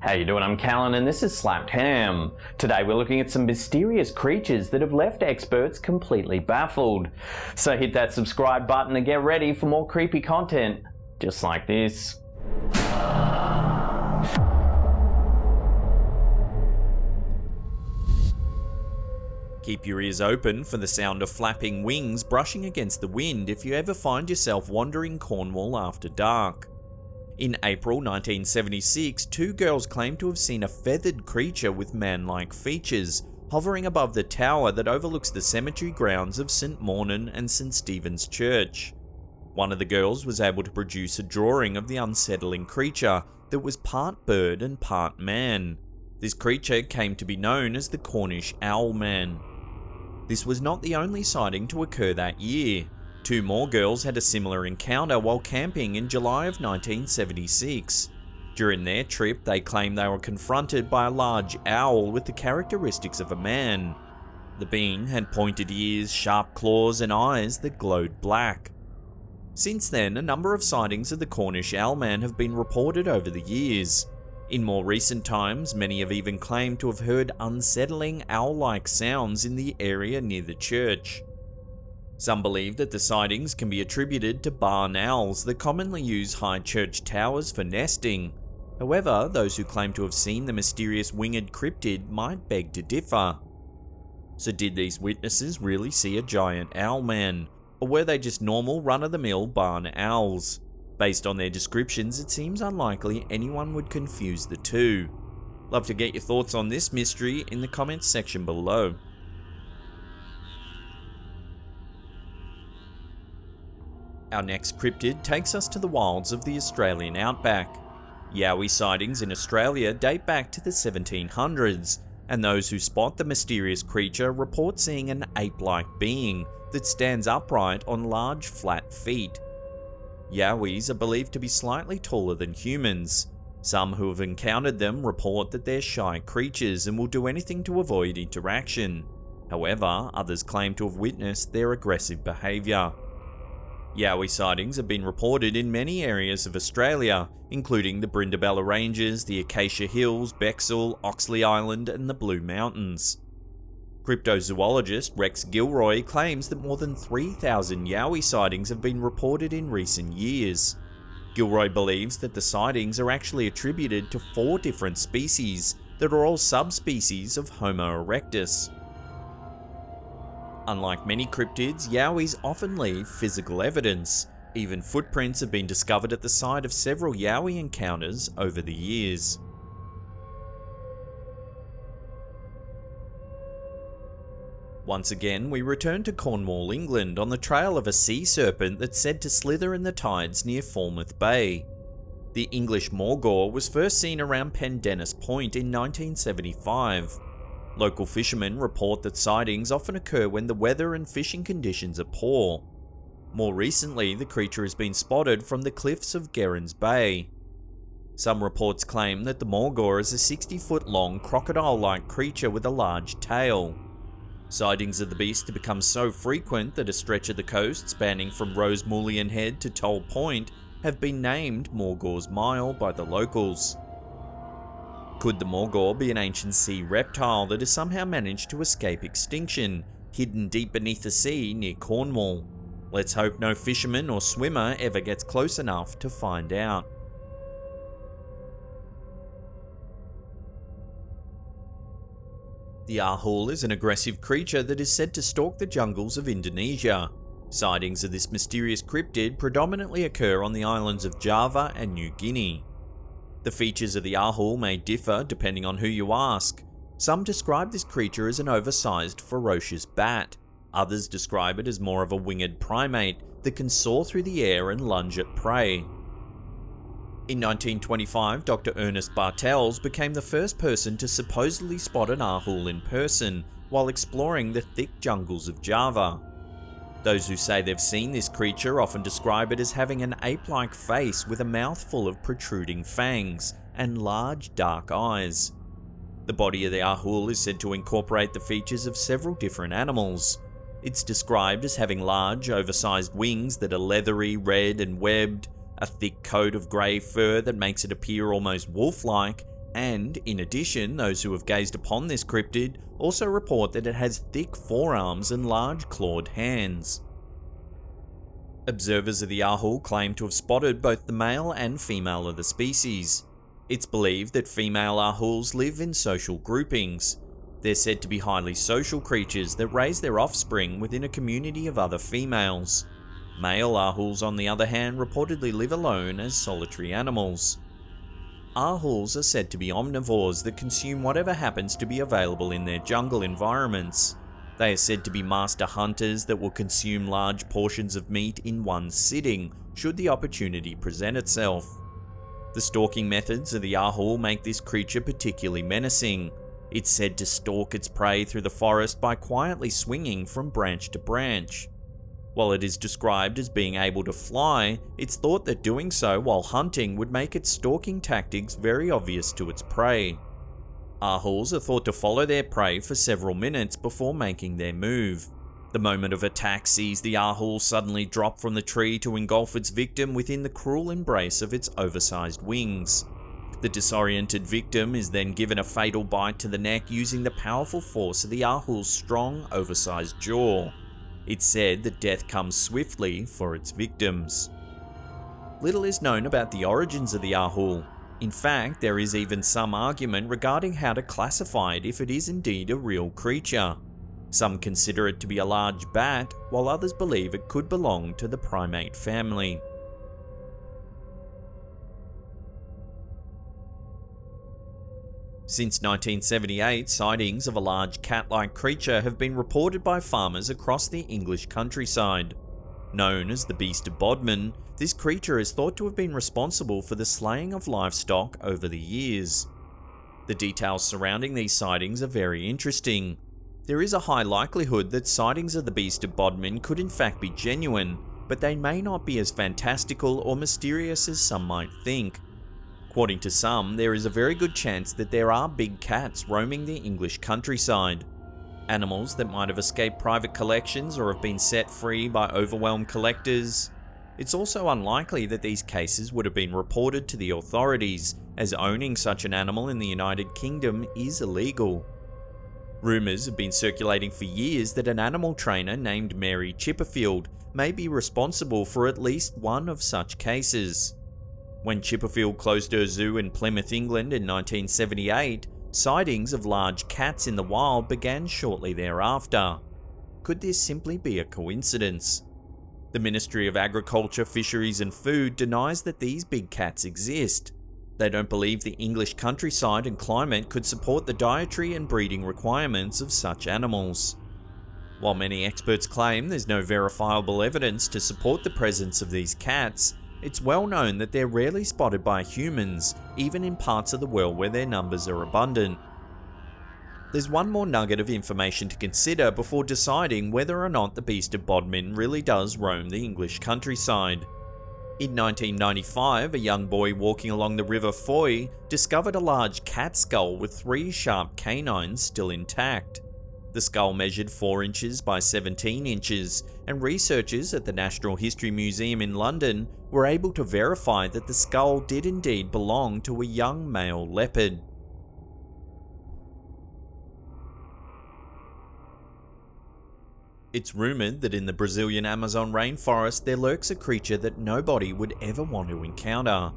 How you doing? I'm Callan and this is Slapped Ham. Today we're looking at some mysterious creatures that have left experts completely baffled. So hit that subscribe button and get ready for more creepy content, just like this. Keep your ears open for the sound of flapping wings brushing against the wind if you ever find yourself wandering Cornwall after dark. In April 1976, two girls claimed to have seen a feathered creature with man-like features hovering above the tower that overlooks the cemetery grounds of St Mornan and St Stephen's Church. One of the girls was able to produce a drawing of the unsettling creature that was part bird and part man. This creature came to be known as the Cornish owlman. This was not the only sighting to occur that year. Two more girls had a similar encounter while camping in July of 1976. During their trip, they claimed they were confronted by a large owl with the characteristics of a man. The being had pointed ears, sharp claws, and eyes that glowed black. Since then, a number of sightings of the Cornish owlman have been reported over the years. In more recent times, many have even claimed to have heard unsettling owl-like sounds in the area near the church. Some believe that the sightings can be attributed to barn owls that commonly use high church towers for nesting. However, those who claim to have seen the mysterious winged cryptid might beg to differ. So did these witnesses really see a giant owlman, or were they just normal run-of-the-mill barn owls? Based on their descriptions, it seems unlikely anyone would confuse the two. Love to get your thoughts on this mystery in the comments section below. Our next cryptid takes us to the wilds of the Australian outback. Yowie sightings in Australia date back to the 1700s, and those who spot the mysterious creature report seeing an ape-like being that stands upright on large flat feet. Yowies are believed to be slightly taller than humans. Some who have encountered them report that they're shy creatures and will do anything to avoid interaction. However, others claim to have witnessed their aggressive behaviour. Yowie sightings have been reported in many areas of Australia, including the Brindabella Ranges, the Acacia Hills, Bexell, Oxley Island and the Blue Mountains. Cryptozoologist Rex Gilroy claims that more than 3,000 Yowie sightings have been reported in recent years. Gilroy believes that the sightings are actually attributed to 4 different species that are all subspecies of Homo erectus. Unlike many cryptids, Yowies often leave physical evidence. Even footprints have been discovered at the site of several Yowie encounters over the years. Once again, we return to Cornwall, England on the trail of a sea serpent that's said to slither in the tides near Falmouth Bay. The English Morgor was first seen around Pendennis Point in 1975. Local fishermen report that sightings often occur when the weather and fishing conditions are poor. More recently, the creature has been spotted from the cliffs of Gerrans Bay. Some reports claim that the Morgor is a 60-foot long crocodile-like creature with a large tail. Sightings of the beast have become so frequent that a stretch of the coast spanning from Rosemullion Head to Toll Point have been named Morgor's Mile by the locals. Could the Morgor be an ancient sea reptile that has somehow managed to escape extinction, hidden deep beneath the sea near Cornwall? Let's hope no fisherman or swimmer ever gets close enough to find out. The ahul is an aggressive creature that is said to stalk the jungles of Indonesia. Sightings of this mysterious cryptid predominantly occur on the islands of Java and New Guinea. The features of the ahul may differ depending on who you ask. Some describe this creature as an oversized, ferocious bat. Others describe it as more of a winged primate that can soar through the air and lunge at prey. In 1925, Dr. Ernest Bartels became the first person to supposedly spot an ahul in person while exploring the thick jungles of Java. Those who say they've seen this creature often describe it as having an ape-like face with a mouth full of protruding fangs and large dark eyes. The body of the ahul is said to incorporate the features of several different animals. It's described as having large, oversized wings that are leathery, red and webbed, a thick coat of grey fur that makes it appear almost wolf-like, And, in addition, those who have gazed upon this cryptid also report that it has thick forearms and large clawed hands. Observers of the Ahul claim to have spotted both the male and female of the species. It's believed that female Ahuls live in social groupings. They're said to be highly social creatures that raise their offspring within a community of other females. Male Ahuls, on the other hand, reportedly live alone as solitary animals. Ahuls are said to be omnivores that consume whatever happens to be available in their jungle environments. They are said to be master hunters that will consume large portions of meat in one sitting, should the opportunity present itself. The stalking methods of the Ahul make this creature particularly menacing. It's said to stalk its prey through the forest by quietly swinging from branch to branch. While it is described as being able to fly, it's thought that doing so while hunting would make its stalking tactics very obvious to its prey. Ahuls are thought to follow their prey for several minutes before making their move. The moment of attack sees the Ahul suddenly drop from the tree to engulf its victim within the cruel embrace of its oversized wings. The disoriented victim is then given a fatal bite to the neck using the powerful force of the Ahul's strong, oversized jaw. It's said that death comes swiftly for its victims. Little is known about the origins of the Ahul. In fact, there is even some argument regarding how to classify it if it is indeed a real creature. Some consider it to be a large bat, while others believe it could belong to the primate family. Since 1978, sightings of a large cat-like creature have been reported by farmers across the English countryside. Known as the Beast of Bodmin, this creature is thought to have been responsible for the slaying of livestock over the years. The details surrounding these sightings are very interesting. There is a high likelihood that sightings of the Beast of Bodmin could in fact be genuine, but they may not be as fantastical or mysterious as some might think. According to some, there is a very good chance that there are big cats roaming the English countryside. Animals that might have escaped private collections or have been set free by overwhelmed collectors. It's also unlikely that these cases would have been reported to the authorities, as owning such an animal in the United Kingdom is illegal. Rumours have been circulating for years that an animal trainer named Mary Chipperfield may be responsible for at least one of such cases. When Chipperfield closed her zoo in Plymouth, England in 1978, sightings of large cats in the wild began shortly thereafter. Could this simply be a coincidence? The Ministry of Agriculture, Fisheries and Food denies that these big cats exist. They don't believe the English countryside and climate could support the dietary and breeding requirements of such animals. While many experts claim there's no verifiable evidence to support the presence of these cats, it's well known that they're rarely spotted by humans, even in parts of the world where their numbers are abundant. There's one more nugget of information to consider before deciding whether or not the Beast of Bodmin really does roam the English countryside. In 1995, a young boy walking along the River Foy discovered a large cat skull with 3 sharp canines still intact. The skull measured 4 inches by 17 inches, and researchers at the Natural History Museum in London were able to verify that the skull did indeed belong to a young male leopard. It's rumoured that in the Brazilian Amazon rainforest there lurks a creature that nobody would ever want to encounter.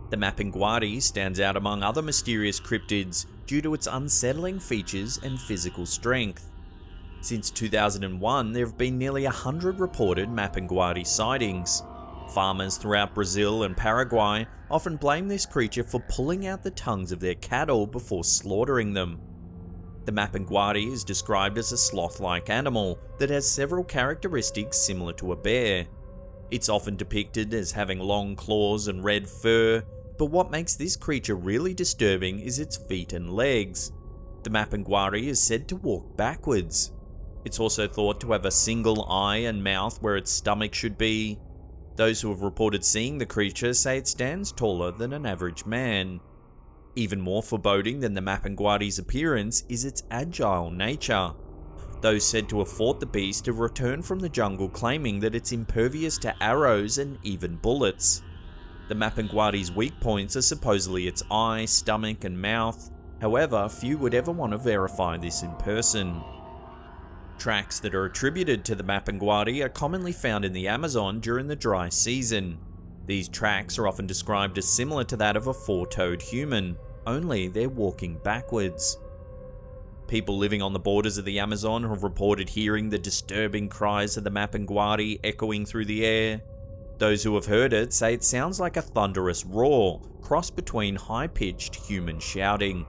The mapinguari stands out among other mysterious cryptids due to its unsettling features and physical strength. Since 2001, there have been nearly 100 reported mapinguari sightings. Farmers throughout Brazil and Paraguay often blame this creature for pulling out the tongues of their cattle before slaughtering them. The mapinguari is described as a sloth-like animal that has several characteristics similar to a bear. It's often depicted as having long claws and red fur, but what makes this creature really disturbing is its feet and legs. The mapinguari is said to walk backwards. It's also thought to have a single eye and mouth where its stomach should be. Those who have reported seeing the creature say it stands taller than an average man. Even more foreboding than the mapinguari's appearance is its agile nature. Those said to have fought the beast have returned from the jungle claiming that it's impervious to arrows and even bullets. The Mapinguari's weak points are supposedly its eye, stomach, and mouth. However, few would ever want to verify this in person. Tracks that are attributed to the Mapinguari are commonly found in the Amazon during the dry season. These tracks are often described as similar to that of a four-toed human, only they're walking backwards. People living on the borders of the Amazon have reported hearing the disturbing cries of the Mapinguari echoing through the air. Those who have heard it say it sounds like a thunderous roar, crossed between high-pitched human shouting.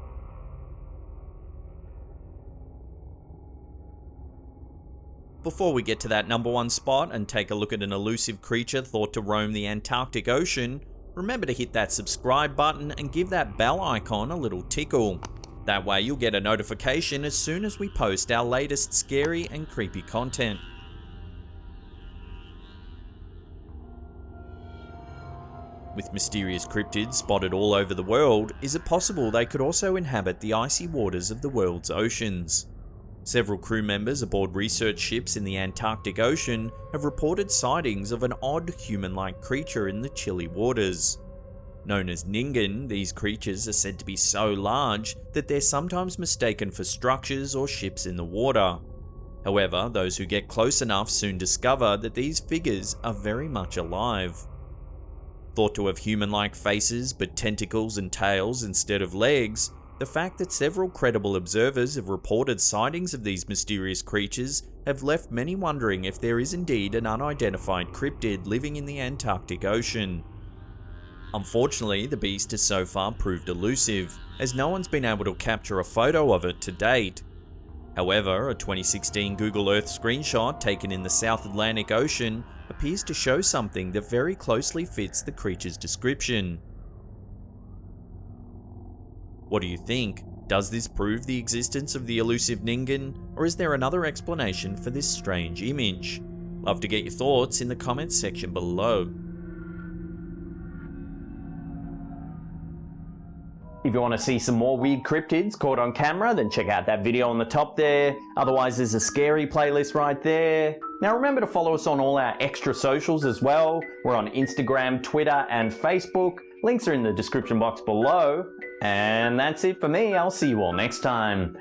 Before we get to that number one spot and take a look at an elusive creature thought to roam the Antarctic Ocean, remember to hit that subscribe button and give that bell icon a little tickle. That way you'll get a notification as soon as we post our latest scary and creepy content. With mysterious cryptids spotted all over the world, is it possible they could also inhabit the icy waters of the world's oceans? Several crew members aboard research ships in the Antarctic Ocean have reported sightings of an odd human-like creature in the chilly waters. Known as ningen, these creatures are said to be so large that they're sometimes mistaken for structures or ships in the water. However, those who get close enough soon discover that these figures are very much alive. Thought to have human-like faces but tentacles and tails instead of legs, the fact that several credible observers have reported sightings of these mysterious creatures have left many wondering if there is indeed an unidentified cryptid living in the Antarctic Ocean. Unfortunately, the beast has so far proved elusive, as no one's been able to capture a photo of it to date. However, a 2016 Google Earth screenshot taken in the South Atlantic Ocean appears to show something that very closely fits the creature's description. What do you think? Does this prove the existence of the elusive ningen, or is there another explanation for this strange image? Love to get your thoughts in the comments section below. If you want to see some more weird cryptids caught on camera, then check out that video on the top there. Otherwise, there's a scary playlist right there. Now remember to follow us on all our extra socials as well. We're on Instagram, Twitter, and Facebook. Links are in the description box below. And that's it for me. I'll see you all next time.